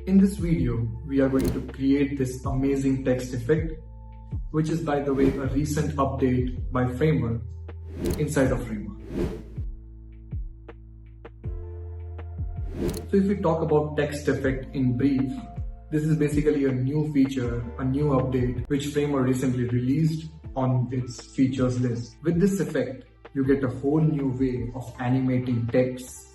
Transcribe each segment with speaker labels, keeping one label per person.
Speaker 1: In this video, we are going to create this amazing text effect, which is, by the way, a recent update by Framer inside of Framer. So if we talk about text effect in brief, this is basically a new feature, a new update, which Framer recently released on its features list. With this effect, you get a whole new way of animating text,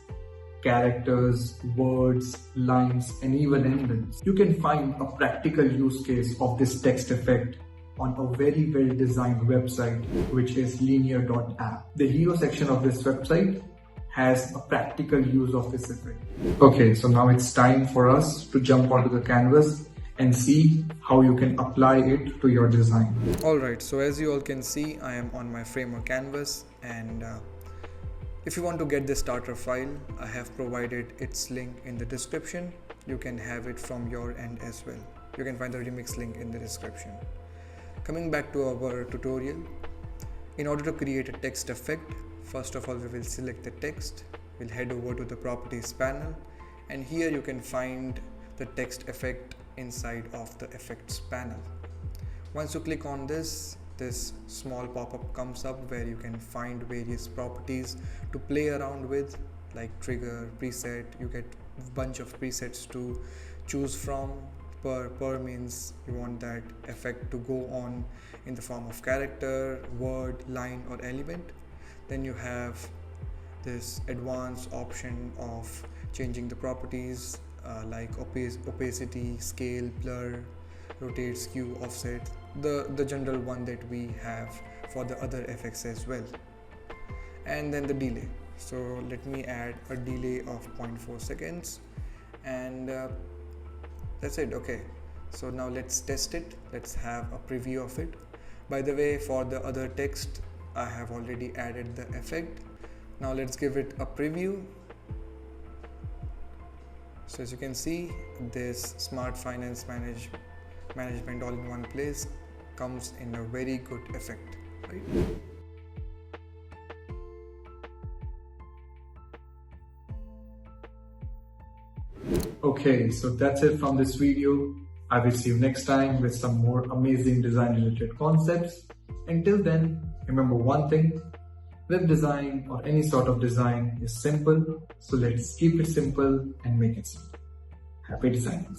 Speaker 1: characters, words, lines, and even emblems. You can find a practical use case of this text effect on a very well-designed website, which is linear.app. The hero section of this website has a practical use of this effect. Okay, so now it's time for us to jump onto the canvas and see how you can apply it to your design.
Speaker 2: Alright, so as you all can see, I am on my Framer canvas, and if you want to get the starter file, I have provided its link in the description. You can have it from your end as well. You can find the remix link in the description. Coming back to our tutorial, in order to create a text effect, first of all we will select the text, we'll head over to the properties panel, and here you can find the text effect inside of the effects panel. Once you click on this small pop-up comes up where you can find various properties to play around with, like trigger, preset. You get a bunch of presets to choose from. Per means you want that effect to go on in the form of character, word, line, or element. Then you have this advanced option of changing the properties like opacity, scale, blur, rotate, skew, offset, the general one that we have for the other effects as well. And then the delay. So let me add a delay of 0.4 seconds, and that's it. Okay, so now let's test it. Let's have a preview of it. By the way, for the other text, I have already added the effect. Now let's give it a preview. So as you can see, this smart finance management all in one place comes in a very good effect, right?
Speaker 1: Okay, so that's it from this video. I will see you next time with some more amazing design related concepts. Until then, remember one thing: web design or any sort of design is simple, so let's keep it simple and make it simple. Happy designing!